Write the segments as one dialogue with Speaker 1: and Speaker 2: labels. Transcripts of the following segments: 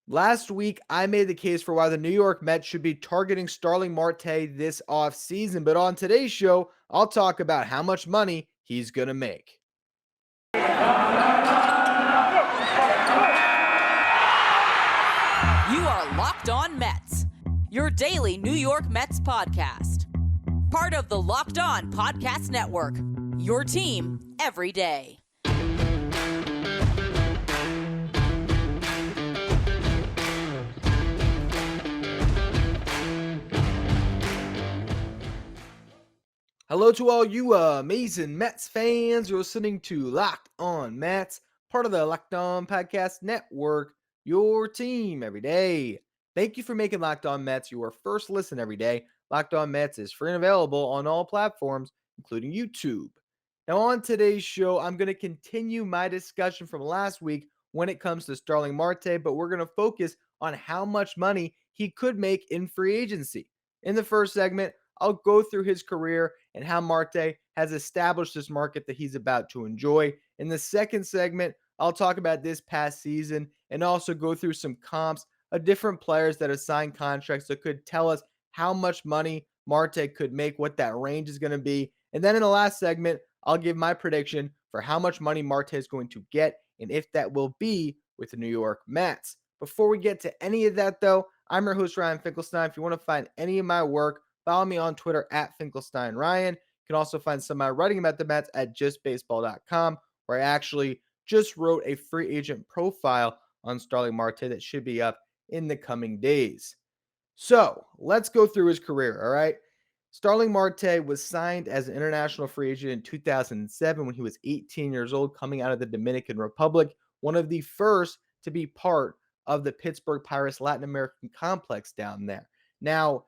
Speaker 1: Last week, I made the case for why the New York Mets should be targeting Starling Marte this offseason. But on today's show, I'll talk about how much money he's going to make.
Speaker 2: You are Locked On Mets, your daily New York Mets podcast. Part of the Locked On Podcast Network, your team every day.
Speaker 1: Hello to all you amazing Mets fans. You're listening to Locked On Mets, part of the Locked On Podcast Network, your team every day. Thank you for making Locked On Mets your first listen every day. Locked On Mets is free and available on all platforms, including YouTube. Now, on today's show, I'm going to continue my discussion from last week when it comes to Starling Marte, but we're going to focus on how much money he could make in free agency. In the first segment, I'll go through his career and how Marte has established this market that he's about to enjoy. In the second segment, I'll talk about this past season and also go through some comps of different players that have signed contracts that could tell us how much money Marte could make, what that range is going to be. And then in the last segment, I'll give my prediction for how much money Marte is going to get and if that will be with the New York Mets. Before we get to any of that, though, I'm your host, Ryan Finkelstein. If you want to find any of my work, follow me on Twitter at FinkelsteinRyan. You can also find some of my writing about the Mets at justbaseball.com, where I actually just wrote a free agent profile on Starling Marte that should be up in the coming days. So let's go through his career, all right? Starling Marte was signed as an international free agent in 2007 when he was 18 years old, coming out of the Dominican Republic, one of the first to be part of the Pittsburgh Pirates Latin American complex down there. Now,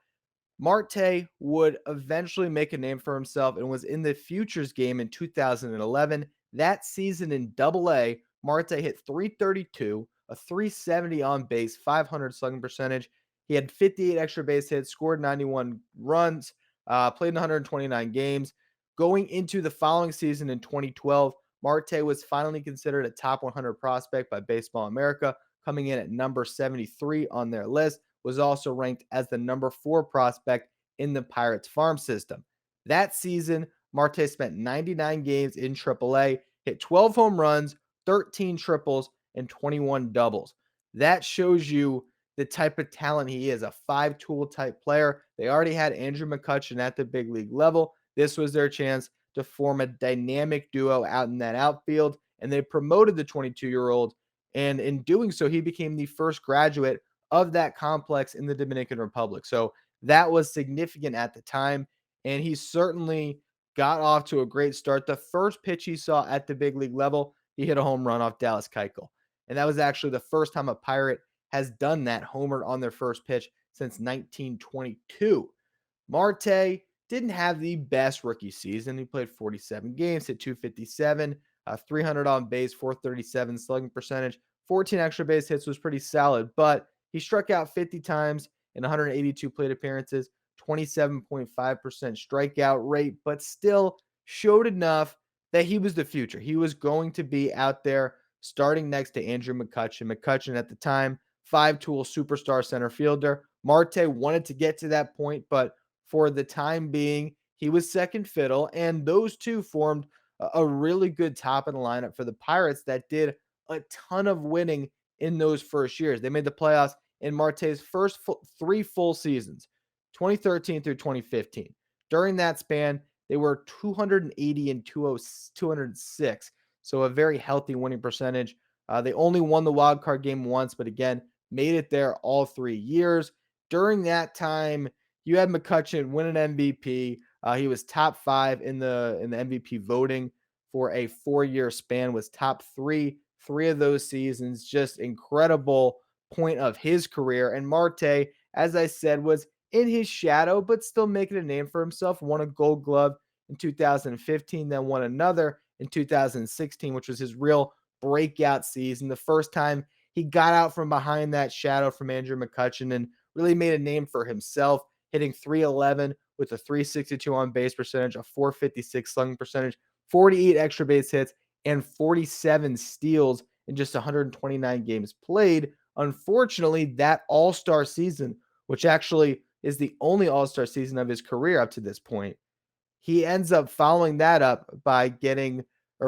Speaker 1: Marte would eventually make a name for himself and was in the futures game in 2011. That season in Double-A, Marte hit 332, a 370 on base, 500 slugging percentage. He had 58 extra base hits, scored 91 runs, played in 129 games. Going into the following season in 2012, Marte was finally considered a top 100 prospect by Baseball America, coming in at number 73 on their list. Was also ranked as the number 4 prospect in the Pirates farm system. That season, Marte spent 99 games in AAA, hit 12 home runs, 13 triples, and 21 doubles. That shows you the type of talent he is, a 5-tool type player. They already had Andrew McCutchen at the big league level. This was their chance to form a dynamic duo out in that outfield, and they promoted the 22-year-old, and in doing so, he became the first graduate of that complex in the Dominican Republic. So that was significant at the time, and he certainly got off to a great start. The first pitch he saw at the big league level, he hit a home run off Dallas Keuchel. And that was actually the first time a Pirate has done that, homered on their first pitch since 1922. Marte didn't have the best rookie season. He played 47 games, hit 257, 300 on base, 437 slugging percentage, 14 extra base hits was pretty solid, but he struck out 50 times in 182 plate appearances, 27.5% strikeout rate, but still showed enough that he was the future. He was going to be out there starting next to Andrew McCutchen. McCutchen at the time, 5-tool superstar center fielder. Marte wanted to get to that point, but for the time being, he was second fiddle, and those two formed a really good top of the lineup for the Pirates that did a ton of winning in those first years. They made the playoffs in Marte's first 3 full seasons, 2013 through 2015. During that span, they were 280 and 206, so a very healthy winning percentage. They only won the wild card game once, but again, made it there all 3 years. During that time, you had McCutchen win an MVP. He was top 5 in the MVP voting for a 4-year span, was top 3 of those seasons. Just incredible point of his career. And Marte, as I said, was in his shadow, but still making a name for himself. Won a Gold Glove in 2015, then won another in 2016, which was his real breakout season. The first time he got out from behind that shadow from Andrew McCutchen and really made a name for himself, hitting 311 with a 362 on base percentage, a 456 slugging percentage, 48 extra base hits, and 47 steals in just 129 games played Unfortunately, that all-star season, which actually is the only all-star season of his career up to this point, he ends up following that up by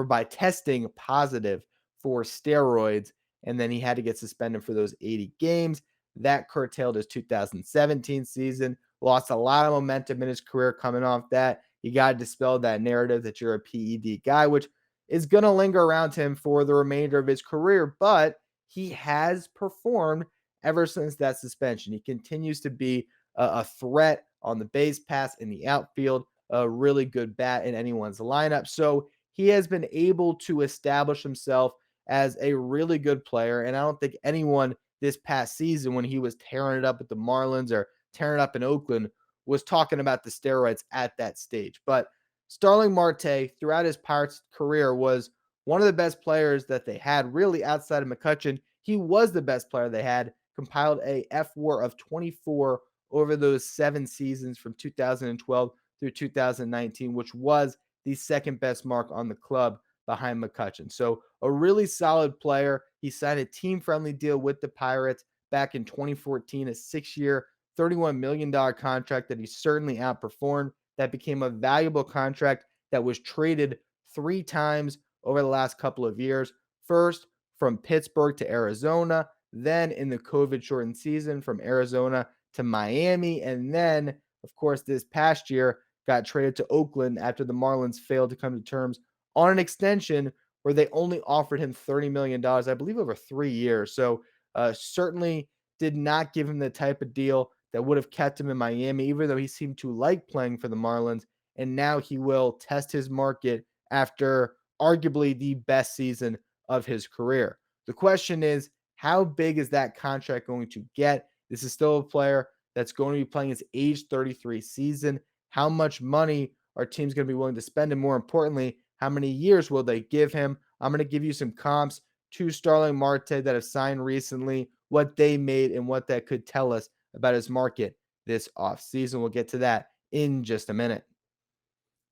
Speaker 1: by testing positive for steroids. And then he had to get suspended for those 80 games. That curtailed his 2017 season, lost a lot of momentum in his career coming off that. You got to dispel that narrative that you're a PED guy, which is going to linger around him for the remainder of his career. But he has performed ever since that suspension. He continues to be a threat on the base pass in the outfield, a really good bat in anyone's lineup. So he has been able to establish himself as a really good player. And I don't think anyone this past season, when he was tearing it up at the Marlins or tearing it up in Oakland, was talking about the steroids at that stage. But Starling Marte, throughout his Pirates career, was one of the best players that they had, really outside of McCutchen. He was the best player they had, compiled a F WAR of 24 over those 7 seasons from 2012 through 2019, which was the second best mark on the club behind McCutchen. So a really solid player. He signed a team-friendly deal with the Pirates back in 2014, a 6-year, $31 million contract that he certainly outperformed. That became a valuable contract that was traded 3 times over the last couple of years. First, from Pittsburgh to Arizona, then in the COVID-shortened season from Arizona to Miami, and then, of course, this past year got traded to Oakland after the Marlins failed to come to terms on an extension where they only offered him $30 million, I believe, over 3 years. So certainly did not give him the type of deal that would have kept him in Miami, even though he seemed to like playing for the Marlins. And now he will test his market after arguably the best season of his career. The question is, how big is that contract going to get? This is still a player that's going to be playing his age 33 season. How much money are teams going to be willing to spend? And more importantly, how many years will they give him? I'm going to give you some comps to Starling Marte that have signed recently, what they made, and what that could tell us about his market this offseason. We'll get to that in just a minute.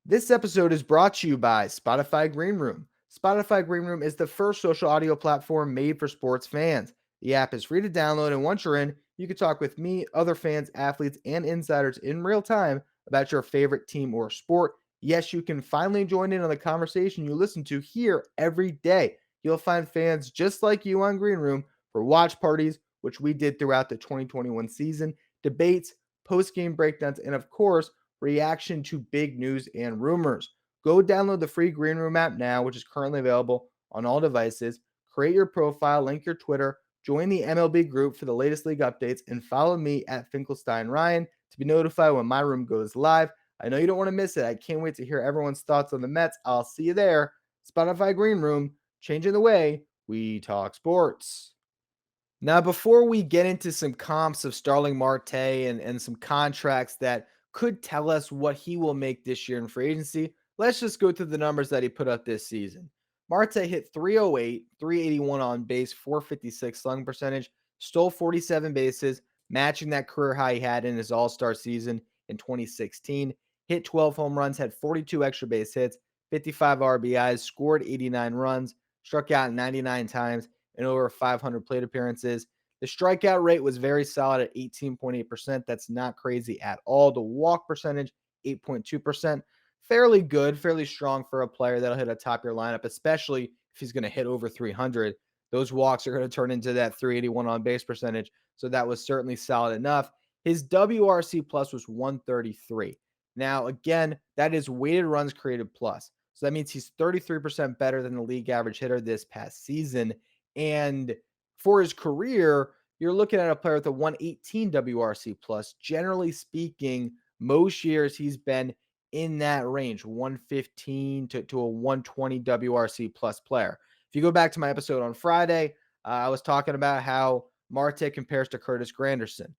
Speaker 1: This episode is brought to you by Spotify Green Room. Spotify Green Room is the first social audio platform made for sports fans. The app is free to download, and once you're in, you can talk with me, other fans, athletes, and insiders in real time about your favorite team or sport. Yes, you can finally join in on the conversation you listen to here every day. You'll find fans just like you on Green Room for watch parties, which we did throughout the 2021 season, debates, post-game breakdowns, and of course, reaction to big news and rumors. Go download the free Green Room app now, which is currently available on all devices. Create your profile, link your Twitter, join the MLB group for the latest league updates, and follow me at Finkelstein Ryan to be notified when my room goes live. I know you don't want to miss it. I can't wait to hear everyone's thoughts on the Mets. I'll see you there. Spotify Green Room, changing the way we talk sports. Now, before we get into some comps of Starling Marte and some contracts that could tell us what he will make this year in free agency, let's just go through the numbers that he put up this season. Marte hit 308, 381 on base, 456 slugging percentage, stole 47 bases, matching that career high he had in his All-Star season in 2016. Hit 12 home runs, had 42 extra base hits, 55 RBIs, scored 89 runs, struck out 99 times, and over 500 plate appearances. The strikeout rate was very solid at 18.8%. That's not crazy at all. The walk percentage, 8.2%. Fairly good, fairly strong for a player that'll hit a top your lineup, especially if he's going to hit over 300. Those walks are going to turn into that 381 on base percentage. So that was certainly solid enough. His WRC plus was 133. Now, again, that is weighted runs created plus. So that means he's 33% better than the league average hitter this past season. And for his career, you're looking at a player with a 118 WRC plus. Generally speaking, most years he's been in that range, 115 to a 120 WRC plus player. If you go back to my episode on Friday, I was talking about how Marte compares to Curtis Granderson.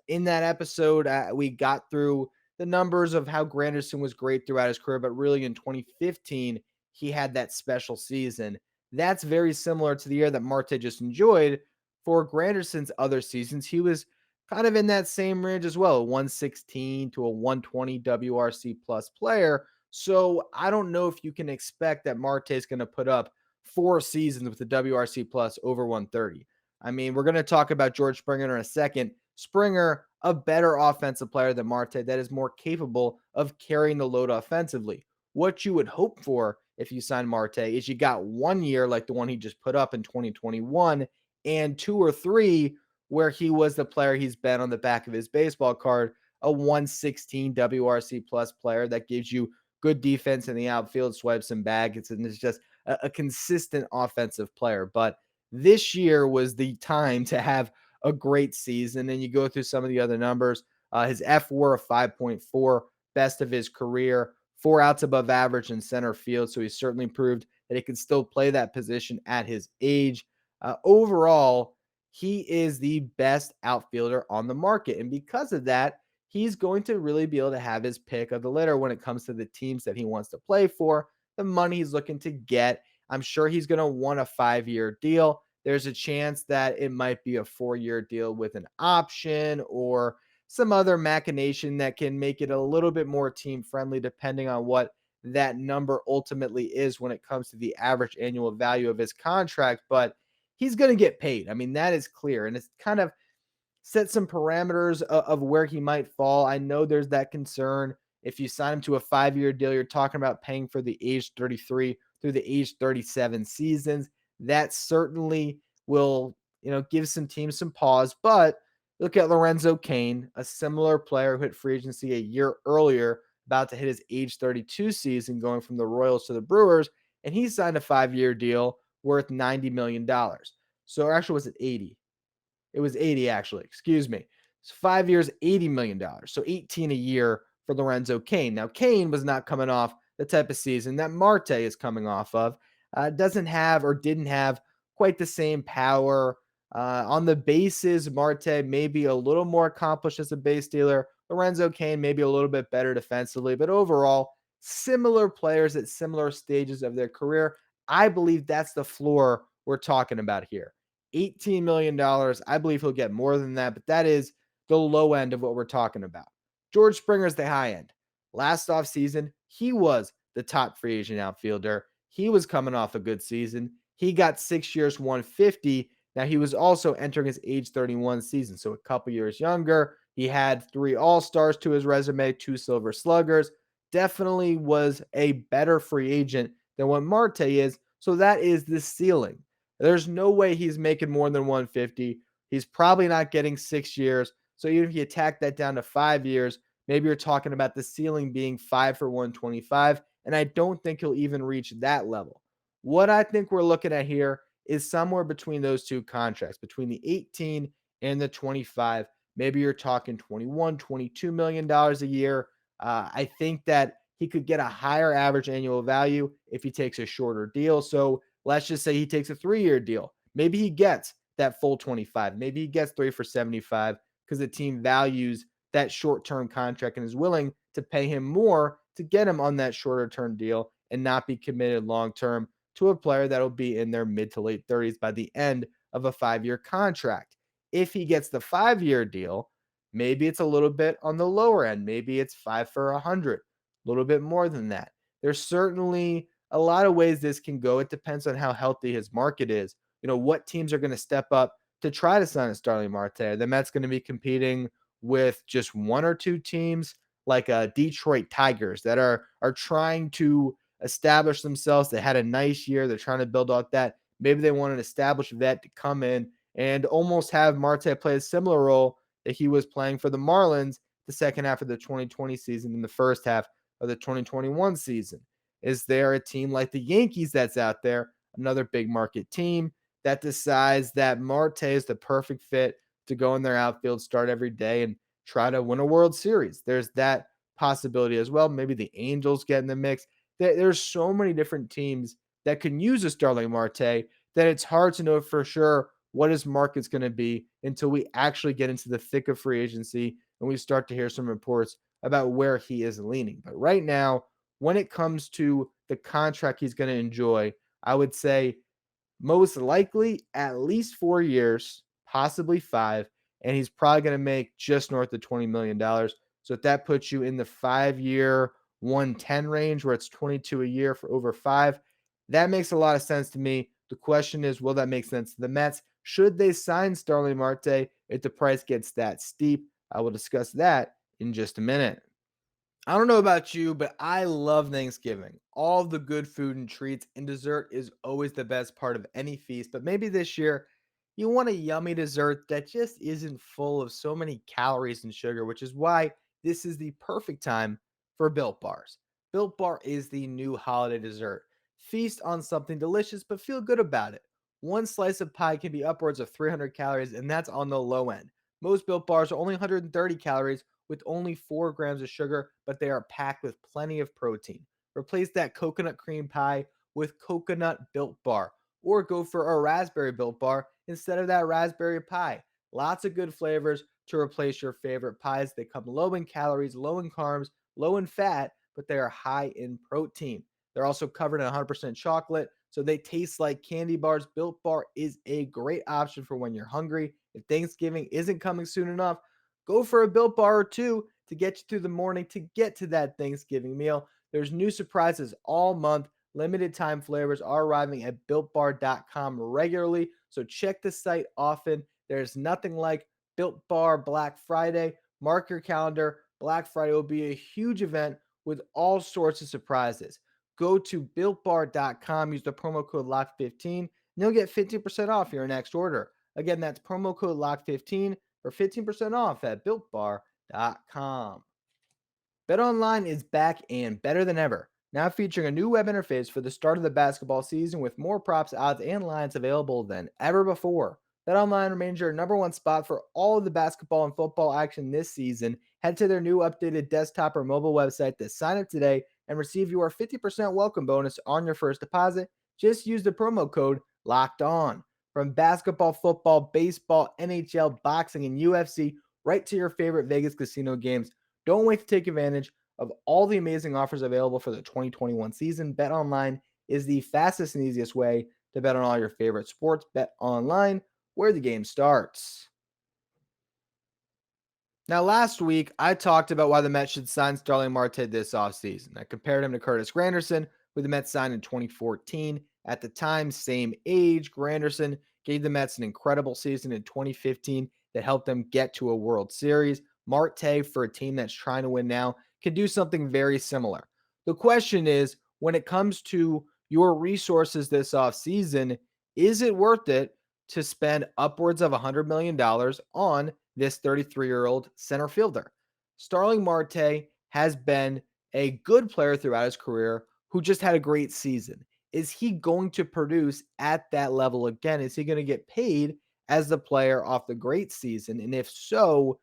Speaker 1: In that episode, we got through the numbers of how Granderson was great throughout his career, but really in 2015, he had that special season. That's very similar to the year that Marte just enjoyed. For Granderson's other seasons, he was kind of in that same range as well, a 116 to a 120 WRC plus player. So I don't know if you can expect that Marte is going to put up 4 seasons with the WRC plus over 130. I mean, we're going to talk about George Springer in a second. Springer, a better offensive player than Marte that is more capable of carrying the load offensively. What you would hope for if you sign Marte is you got 1 year like the one he just put up in 2021 and 2 or 3 where he was the player he's been on the back of his baseball card, a 116 WRC plus player that gives you good defense in the outfield, swipes and bags, and it's just a consistent offensive player. But this year was the time to have a great season. And you go through some of the other numbers. His F4 of 5.4, best of his career, 4 outs above average in center field. So he certainly proved that he can still play that position at his age. Overall, he is the best outfielder on the market. And because of that, he's going to really be able to have his pick of the litter when it comes to the teams that he wants to play for, the money he's looking to get. I'm sure he's going to want a 5-year deal. There's a chance that it might be a 4-year deal with an option or some other machination that can make it a little bit more team friendly, depending on what that number ultimately is when it comes to the average annual value of his contract. But he's going to get paid. I mean, that is clear. And it's kind of set some parameters of where he might fall. I know there's that concern. If you sign him to a 5-year deal, you're talking about paying for the age 33 through the age 37 seasons. That certainly will, give some teams some pause. But look at Lorenzo Cain, a similar player who hit free agency a year earlier, about to hit his age 32 season, going from the Royals to the Brewers, and he signed a 5-year deal worth $90 million. So actually, was it 80? It was 80, actually. Excuse me. It's 5 years, $80 million. So 18 a year for Lorenzo Cain. Now, Cain was not coming off the type of season that Marte is coming off of. Doesn't have or didn't have quite the same power. On the bases, Marte maybe a little more accomplished as a base stealer. Lorenzo Cain maybe a little bit better defensively. But overall, similar players at similar stages of their career. I believe that's the floor we're talking about here. $18 million. I believe he'll get more than that, but that is the low end of what we're talking about. George Springer is the high end. Last offseason, he was the top free agent outfielder. He was coming off a good season. He got 6 years, 150. Now, he was also entering his age 31 season, so a couple years younger. He had 3 All-Stars to his resume, 2 Silver Sluggers. Definitely was a better free agent than what Marte is, so that is the ceiling. There's no way he's making more than 150. He's probably not getting 6 years. So even if you tack that down to 5 years, maybe you're talking about the ceiling being 5 for 125. And I don't think he'll even reach that level. What I think we're looking at here is somewhere between those two contracts, between the 18 and the 25. Maybe you're talking 21, $22 million a year. I think that he could get a higher average annual value if he takes a shorter deal. So let's just say he takes a 3-year deal. Maybe he gets that full 25. Maybe he gets 3 for 75 because the team values that short-term contract and is willing to pay him more to get him on that shorter-term deal and not be committed long-term to a player that will be in their mid to late 30s by the end of a 5-year contract. If he gets the 5-year deal, maybe it's a little bit on the lower end. Maybe it's 5 for 100, a little bit more than that. There's certainly a lot of ways this can go. It depends on how healthy his market is. What teams are going to step up to try to sign a Starling Marte? The Mets going to be competing with just 1 or 2 teams like Detroit Tigers that are trying to establish themselves. They had a nice year. They're trying to build out that. Maybe they want an established vet to come in and almost have Marte play a similar role that he was playing for the Marlins the second half of the 2020 season and the first half of the 2021 season. Is there a team like the Yankees that's out there, another big market team that decides that Marte is the perfect fit to go in their outfield, start every day, and try to win a World Series? There's that possibility as well. Maybe the Angels get in the mix. There's so many different teams that can use a Starling Marte that it's hard to know for sure what his market's going to be until we actually get into the thick of free agency and we start to hear some reports about where he is leaning. But right now, when it comes to the contract he's going to enjoy, I would say most likely at least 4 years, possibly 5, and he's probably going to make just north of $20 million. So if that puts you in the 5-year 110 range where it's 22 a year for over 5, that makes a lot of sense to me. The question is, will that make sense to the Mets? Should they sign Starling Marte if the price gets that steep? I will discuss that in just a minute. I don't know about you, but I love Thanksgiving. All the good food and treats, and dessert is always the best part of any feast. But maybe this year, you want a yummy dessert that just isn't full of so many calories and sugar, which is why this is the perfect time for Built Bars. Built Bar is the new holiday dessert. Feast on something delicious, but feel good about it. One slice of pie can be upwards of 300 calories, and that's on the low end. Most Built Bars are only 130 calories with only 4 grams of sugar, but they are packed with plenty of protein. Replace that coconut cream pie with coconut Built Bar, or go for a raspberry Built Bar instead of that raspberry pie. Lots of good flavors to replace your favorite pies. They come low in calories, low in carbs, low in fat, but they are high in protein. They're also covered in 100% chocolate, so they taste like candy bars. Built Bar is a great option for when you're hungry. If Thanksgiving isn't coming soon enough, go for a Built Bar or two to get you through the morning to get to that Thanksgiving meal. There's new surprises all month. Limited time flavors are arriving at builtbar.com regularly, so check the site often. There's nothing like Built Bar Black Friday. Mark your calendar. Black Friday will be a huge event with all sorts of surprises. Go to builtbar.com, use the promo code LOCK15, and you'll get 15% off your next order. Again, that's promo code LOCK15 for 15% off at builtbar.com. BetOnline is back and better than ever, now featuring a new web interface for the start of the basketball season with more props, odds, and lines available than ever before. BetOnline remains your number one spot for all of the basketball and football action this season. Head to their new updated desktop or mobile website to sign up today and receive your 50% welcome bonus on your first deposit. Just use the promo code LOCKED ON. From basketball, football, baseball, NHL, boxing, and UFC, right to your favorite Vegas casino games. Don't wait to take advantage of all the amazing offers available for the 2021 season. BetOnline is the fastest and easiest way to bet on all your favorite sports. Bet online, where the game starts. Now, last week, I talked about why the Mets should sign Starling Marte this offseason. I compared him to Curtis Granderson, who the Mets signed in 2014. At the time, same age, Granderson gave the Mets an incredible season in 2015 that helped them get to a World Series. Marte, for a team that's trying to win now, can do something very similar. The question is, when it comes to your resources this offseason, is it worth it to spend upwards of $100 million on this 33-year-old center fielder? Starling Marte has been a good player throughout his career who just had a great season. Is he going to produce at that level again? Is he going to get paid as the player off the great season? And if so,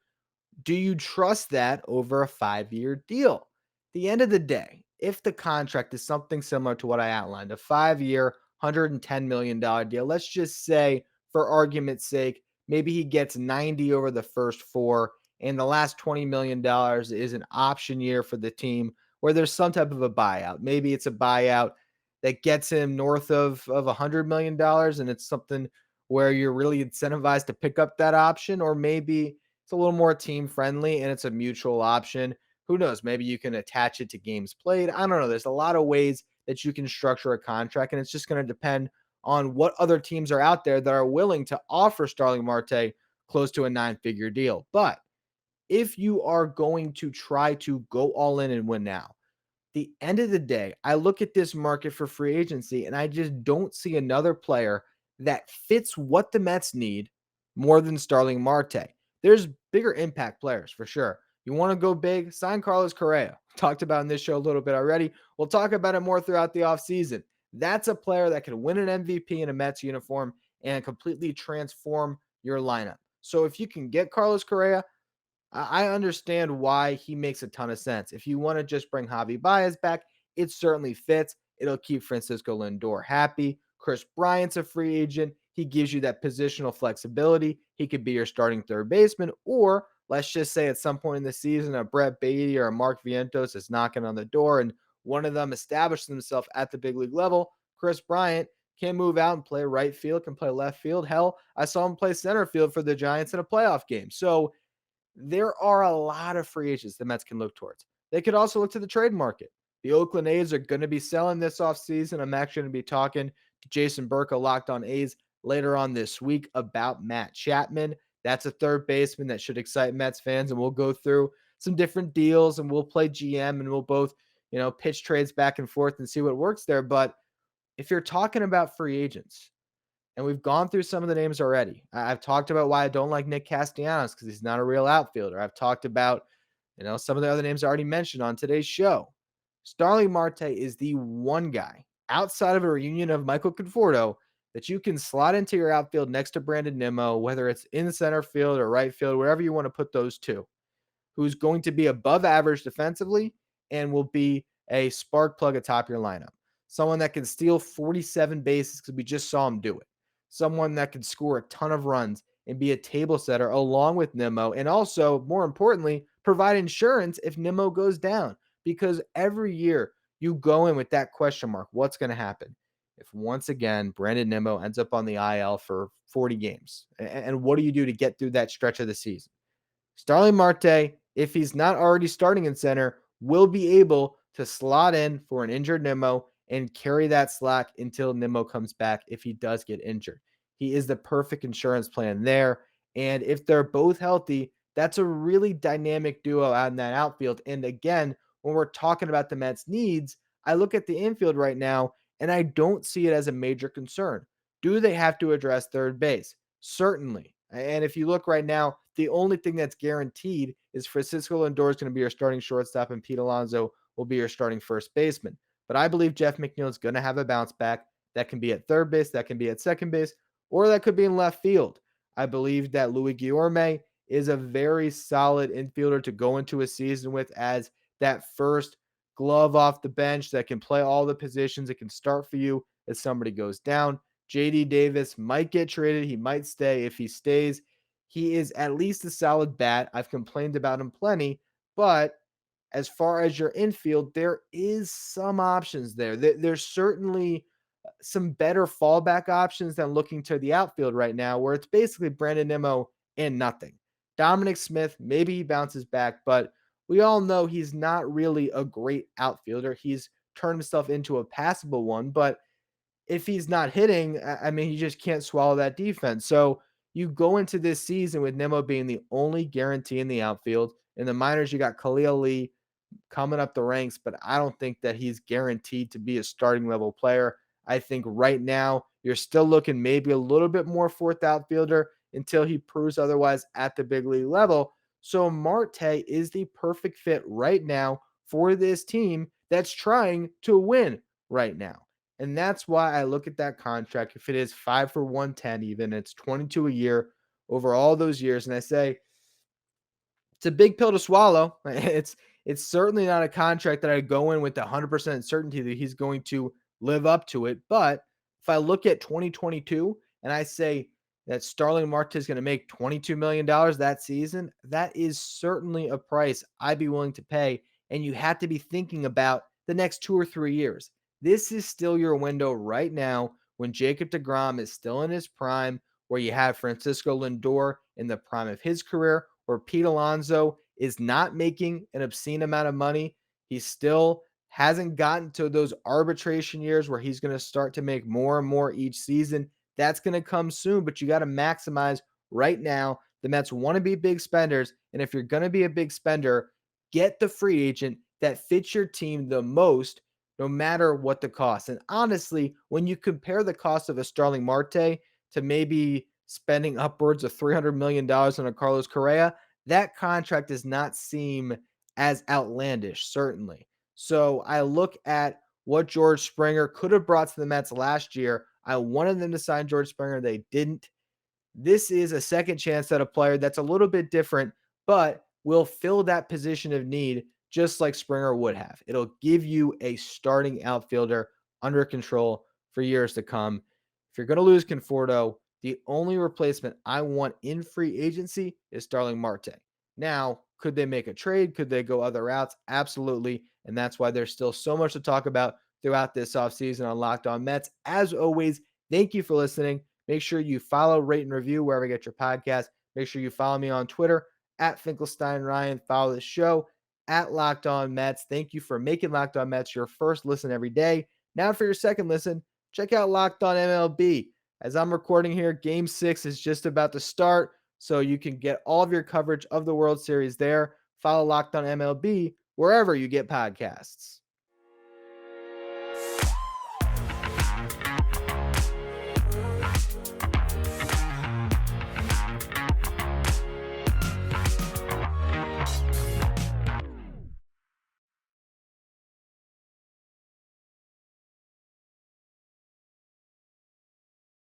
Speaker 1: do you trust that over a 5-year deal? At the end of the day, if the contract is something similar to what I outlined, a 5-year, $110 million deal, let's just say, for argument's sake, maybe he gets 90 over the first 4, and the last $20 million is an option year for the team where there's some type of a buyout. Maybe it's a buyout that gets him north of $100 million, and it's something where you're really incentivized to pick up that option, or maybe it's a little more team friendly and it's a mutual option. Who knows? Maybe you can attach it to games played. I don't know. There's a lot of ways that you can structure a contract, and it's just going to depend on what other teams are out there that are willing to offer Starling Marte close to a 9-figure deal. But if you are going to try to go all in and win now, the end of the day, I look at this market for free agency and I just don't see another player that fits what the Mets need more than Starling Marte. There's bigger impact players for sure. You want to go big? Sign Carlos Correa. Talked about in this show a little bit already. We'll talk about it more throughout the offseason. That's a player that can win an MVP in a Mets uniform and completely transform your lineup. So if you can get Carlos Correa, I understand why he makes a ton of sense. If you want to just bring Javi Baez back, it certainly fits. It'll keep Francisco Lindor happy. Chris Bryant's a free agent. He gives you that positional flexibility. He could be your starting third baseman, or let's just say at some point in the season, a Brett Beatty or a Mark Vientos is knocking on the door and one of them established themselves at the big league level. Chris Bryant can move out and play right field, can play left field. Hell, I saw him play center field for the Giants in a playoff game. So there are a lot of free agents the Mets can look towards. They could also look to the trade market. The Oakland A's are going to be selling this offseason. I'm actually going to be talking to Jason Burke of Locked On A's later on this week about Matt Chapman. That's a third baseman that should excite Mets fans, and we'll go through some different deals and we'll play GM and we'll both, pitch trades back and forth and see what works there. But if you're talking about free agents, and we've gone through some of the names already. I've talked about why I don't like Nick Castellanos because he's not a real outfielder. I've talked about, some of the other names I already mentioned on today's show. Starling Marte is the one guy outside of a reunion of Michael Conforto that you can slot into your outfield next to Brandon Nimmo, whether it's in center field or right field, wherever you want to put those two, who's going to be above average defensively and will be a spark plug atop your lineup. Someone that can steal 47 bases because we just saw him do it. Someone that can score a ton of runs and be a table setter along with Nimmo. And also, more importantly, provide insurance if Nimmo goes down. Because every year you go in with that question mark, what's going to happen if once again Brandon Nimmo ends up on the IL for 40 games? And what do you do to get through that stretch of the season? Starling Marte, if he's not already starting in center, will be able to slot in for an injured Nimmo and carry that slack until Nimmo comes back if he does get injured. He is the perfect insurance plan there. And if they're both healthy, that's a really dynamic duo out in that outfield. And again, when we're talking about the Mets' needs, I look at the infield right now and I don't see it as a major concern. Do they have to address third base? Certainly. And if you look right now, the only thing that's guaranteed is Francisco Lindor is going to be your starting shortstop and Pete Alonso will be your starting first baseman. But I believe Jeff McNeil is going to have a bounce back. That can be at third base, that can be at second base, or that could be in left field. I believe that Louis Guillorme is a very solid infielder to go into a season with as that first glove off the bench that can play all the positions. It can start for you if somebody goes down. JD Davis might get traded. He might stay. If he stays, he is at least a solid bat. I've complained about him plenty, but as far as your infield, there is some options there. There's certainly some better fallback options than looking to the outfield right now, where it's basically Brandon Nimmo and nothing. Dominic Smith, maybe he bounces back, but we all know he's not really a great outfielder. He's turned himself into a passable one, but if he's not hitting, I mean, he just can't swallow that defense. So you go into this season with Nimmo being the only guarantee in the outfield. In the minors, you got Khalil Lee coming up the ranks, but I don't think that he's guaranteed to be a starting level player. I think right now you're still looking maybe a little bit more fourth outfielder until he proves otherwise at the big league level. So Marte is the perfect fit right now for this team that's trying to win right now. And that's why I look at that contract. If it is 5 for 110, even it's 22 a year over all those years, and I say it's a big pill to swallow. It's certainly not a contract that I go in with 100% certainty that he's going to live up to it. But if I look at 2022 and I say that Starling Marte is going to make $22 million that season, that is certainly a price I'd be willing to pay. And you have to be thinking about the next 2 or 3 years. This is still your window right now when Jacob deGrom is still in his prime, where you have Francisco Lindor in the prime of his career, where Pete Alonso is not making an obscene amount of money. He still hasn't gotten to those arbitration years where he's going to start to make more and more each season. That's going to come soon, but you got to maximize right now. The Mets want to be big spenders, and if you're going to be a big spender, get the free agent that fits your team the most, no matter what the cost. And honestly, when you compare the cost of a Starling Marte to maybe spending upwards of $300 million on a Carlos Correa, that contract does not seem as outlandish, certainly. So I look at what George Springer could have brought to the Mets last year. I wanted them to sign George Springer. They didn't. This is a second chance at a player that's a little bit different, but will fill that position of need just like Springer would have. It'll give you a starting outfielder under control for years to come. If you're going to lose Conforto, the only replacement I want in free agency is Starling Marte. Now, could they make a trade? Could they go other routes? Absolutely. And that's why there's still so much to talk about throughout this offseason on Locked On Mets. As always, thank you for listening. Make sure you follow, rate, and review wherever you get your podcast. Make sure you follow me on Twitter at Finkelstein Ryan. Follow the show at Locked On Mets. Thank you for making Locked On Mets your first listen every day. Now for your second listen, check out Locked On MLB. As I'm recording here, Game 6 is just about to start, so you can get all of your coverage of the World Series there. Follow Locked On MLB wherever you get podcasts.